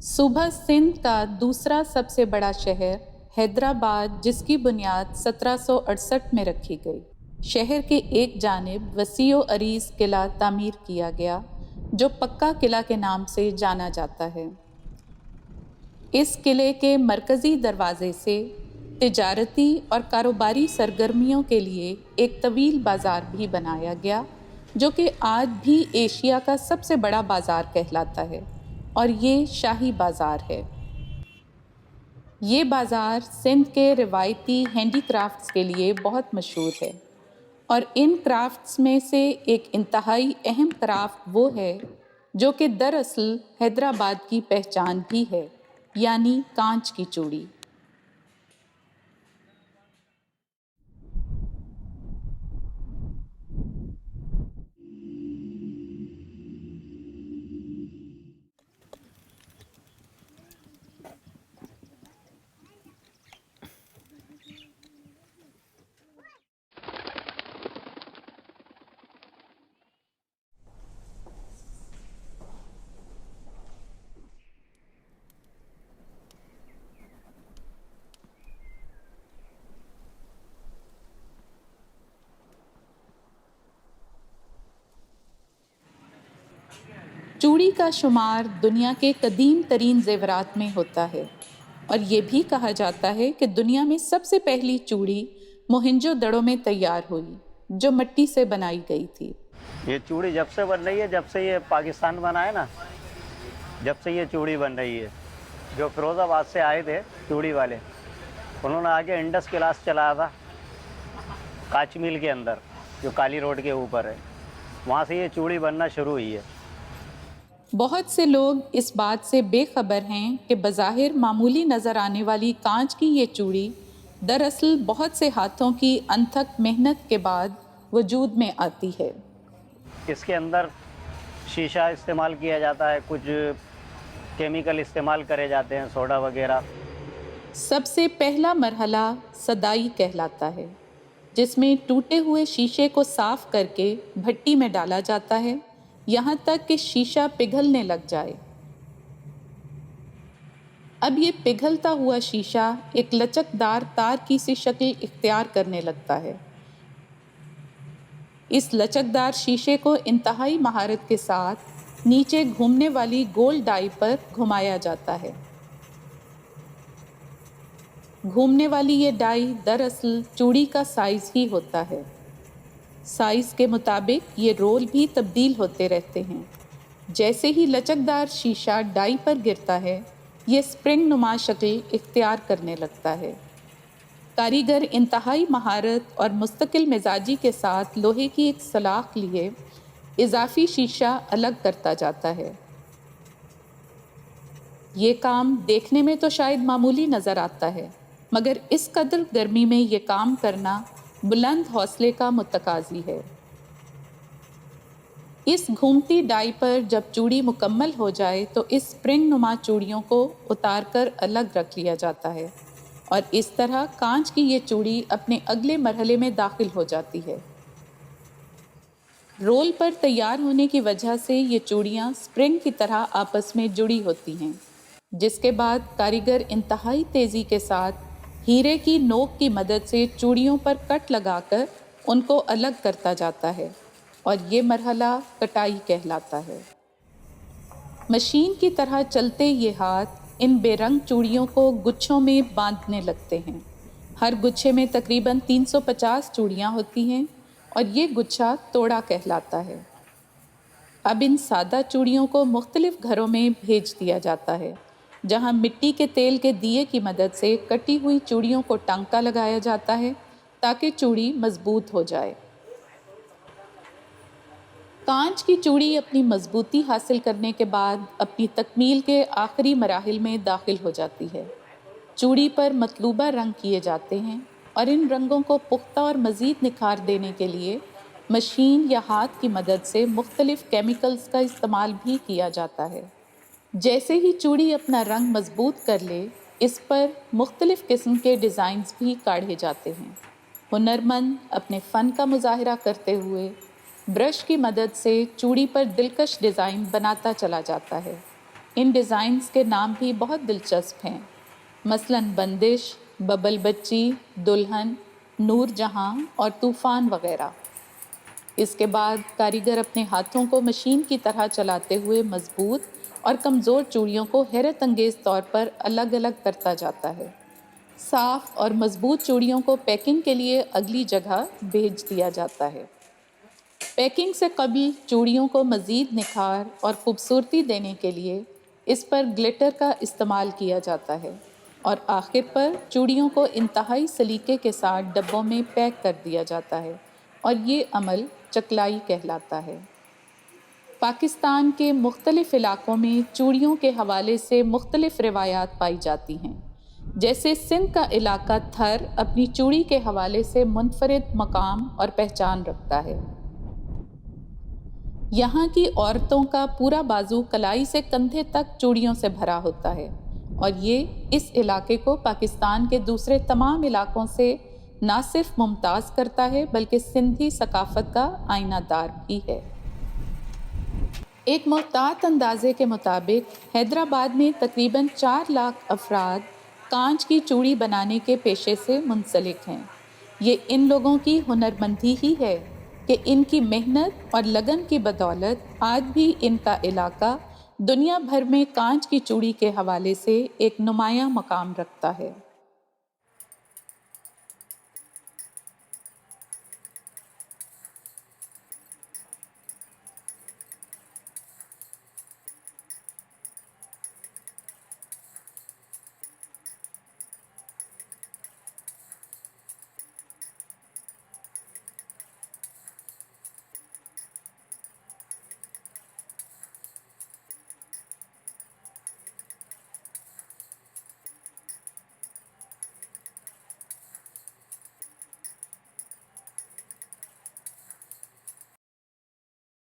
صوبہ سندھ کا دوسرا سب سے بڑا شہر حیدرآباد، جس کی بنیاد 1768 میں رکھی گئی۔ شہر کے ایک جانب وسیع و عریض قلعہ تعمیر کیا گیا جو پکا قلعہ کے نام سے جانا جاتا ہے۔ اس قلعے کے مرکزی دروازے سے تجارتی اور کاروباری سرگرمیوں کے لیے ایک طویل بازار بھی بنایا گیا جو کہ آج بھی ایشیا کا سب سے بڑا بازار کہلاتا ہے، اور یہ شاہی بازار ہے۔ یہ بازار سندھ کے روایتی ہینڈی کرافٹس کے لیے بہت مشہور ہے، اور ان کرافٹس میں سے ایک انتہائی اہم کرافٹ وہ ہے جو کہ دراصل حیدرآباد کی پہچان بھی ہے، یعنی کانچ کی چوڑی۔ چوڑی کا شمار دنیا کے قدیم ترین زیورات میں ہوتا ہے، اور یہ بھی کہا جاتا ہے کہ دنیا میں سب سے پہلی چوڑی موہنجو دڑو میں تیار ہوئی جو مٹی سے بنائی گئی تھی۔ یہ چوڑی جب سے بن رہی ہے، جب سے یہ پاکستان بنا ہے نا، جب سے یہ چوڑی بن رہی ہے۔ جو فیروز آباد سے آئے تھے چوڑی والے، انہوں نے آگے انڈس کلاس چلایا تھا کاچ میل کے اندر، جو کالی روڈ کے اوپر ہے، وہاں سے یہ چوڑی بننا شروع ہوئی ہے۔ بہت سے لوگ اس بات سے بے خبر ہیں کہ بظاہر معمولی نظر آنے والی کانچ کی یہ چوڑی دراصل بہت سے ہاتھوں کی انتھک محنت کے بعد وجود میں آتی ہے۔ اس کے اندر شیشہ استعمال کیا جاتا ہے، کچھ کیمیکل استعمال کرے جاتے ہیں، سوڈا وغیرہ۔ سب سے پہلا مرحلہ صدائی کہلاتا ہے، جس میں ٹوٹے ہوئے شیشے کو صاف کر کے بھٹی میں ڈالا جاتا ہے یہاں تک کہ شیشہ پگھلنے لگ جائے۔ اب یہ پگھلتا ہوا شیشہ ایک لچکدار تار کی سی شکل اختیار کرنے لگتا ہے۔ اس لچکدار شیشے کو انتہائی مہارت کے ساتھ نیچے گھومنے والی گول ڈائی پر گھمایا جاتا ہے۔ گھومنے والی یہ ڈائی دراصل چوڑی کا سائز ہی ہوتا ہے۔ سائز کے مطابق یہ رول بھی تبدیل ہوتے رہتے ہیں۔ جیسے ہی لچکدار شیشہ ڈائی پر گرتا ہے، یہ اسپرنگ نما شکل اختیار کرنے لگتا ہے۔ کاریگر انتہائی مہارت اور مستقل مزاجی کے ساتھ لوہے کی ایک سلاخ لیے اضافی شیشہ الگ کرتا جاتا ہے۔ یہ کام دیکھنے میں تو شاید معمولی نظر آتا ہے، مگر اس قدر گرمی میں یہ کام کرنا بلند حوصلے کا متقاضی ہے۔ اس گھومتی ڈائی پر جب چوڑی مکمل ہو جائے تو اس اسپرنگ نما چوڑیوں کو اتار کر الگ رکھ لیا جاتا ہے، اور اس طرح کانچ کی یہ چوڑی اپنے اگلے مرحلے میں داخل ہو جاتی ہے۔ رول پر تیار ہونے کی وجہ سے یہ چوڑیاں اسپرنگ کی طرح آپس میں جڑی ہوتی ہیں، جس کے بعد کاریگر انتہائی تیزی کے ساتھ ہیرے کی نوک کی مدد سے چوڑیوں پر کٹ لگا کر ان کو الگ کرتا جاتا ہے، اور یہ مرحلہ کٹائی کہلاتا ہے۔ مشین کی طرح چلتے یہ ہاتھ ان بے رنگ چوڑیوں کو گچھوں میں باندھنے لگتے ہیں۔ ہر گچھے میں تقریباً 350 چوڑیاں ہوتی ہیں، اور یہ گچھا توڑا کہلاتا ہے۔ اب ان سادہ چوڑیوں کو مختلف گھروں میں بھیج دیا جاتا ہے، جہاں مٹی کے تیل کے دیے کی مدد سے کٹی ہوئی چوڑیوں کو ٹانکا لگایا جاتا ہے تاکہ چوڑی مضبوط ہو جائے۔ کانچ کی چوڑی اپنی مضبوطی حاصل کرنے کے بعد اپنی تکمیل کے آخری مراحل میں داخل ہو جاتی ہے۔ چوڑی پر مطلوبہ رنگ کیے جاتے ہیں، اور ان رنگوں کو پختہ اور مزید نکھار دینے کے لیے مشین یا ہاتھ کی مدد سے مختلف کیمیکلز کا استعمال بھی کیا جاتا ہے۔ جیسے ہی چوڑی اپنا رنگ مضبوط کر لے، اس پر مختلف قسم کے ڈیزائنز بھی کاڑھے جاتے ہیں۔ ہنرمند اپنے فن کا مظاہرہ کرتے ہوئے برش کی مدد سے چوڑی پر دلکش ڈیزائن بناتا چلا جاتا ہے۔ ان ڈیزائنز کے نام بھی بہت دلچسپ ہیں، مثلاً بندش، ببل بچی، دلہن، نور جہاں اور طوفان وغیرہ۔ اس کے بعد کاریگر اپنے ہاتھوں کو مشین کی طرح چلاتے ہوئے مضبوط اور کمزور چوڑیوں کو حیرت انگیز طور پر الگ الگ کرتا جاتا ہے۔ صاف اور مضبوط چوڑیوں کو پیکنگ کے لیے اگلی جگہ بھیج دیا جاتا ہے۔ پیکنگ سے قبل چوڑیوں کو مزید نکھار اور خوبصورتی دینے کے لیے اس پر گلیٹر کا استعمال کیا جاتا ہے، اور آخر پر چوڑیوں کو انتہائی سلیقے کے ساتھ ڈبوں میں پیک کر دیا جاتا ہے، اور یہ عمل چکلائی کہلاتا ہے۔ پاکستان کے مختلف علاقوں میں چوڑیوں کے حوالے سے مختلف روایات پائی جاتی ہیں، جیسے سندھ کا علاقہ تھر اپنی چوڑی کے حوالے سے منفرد مقام اور پہچان رکھتا ہے۔ یہاں کی عورتوں کا پورا بازو کلائی سے کندھے تک چوڑیوں سے بھرا ہوتا ہے، اور یہ اس علاقے کو پاکستان کے دوسرے تمام علاقوں سے نہ صرف ممتاز کرتا ہے بلکہ سندھی ثقافت کا آئینہ دار بھی ہے۔ ایک محتاط اندازے کے مطابق حیدرآباد میں تقریباً 4 لاکھ افراد کانچ کی چوڑی بنانے کے پیشے سے منسلک ہیں۔ یہ ان لوگوں کی ہنرمندی ہی ہے کہ ان کی محنت اور لگن کی بدولت آج بھی ان کا علاقہ دنیا بھر میں کانچ کی چوڑی کے حوالے سے ایک نمایاں مقام رکھتا ہے۔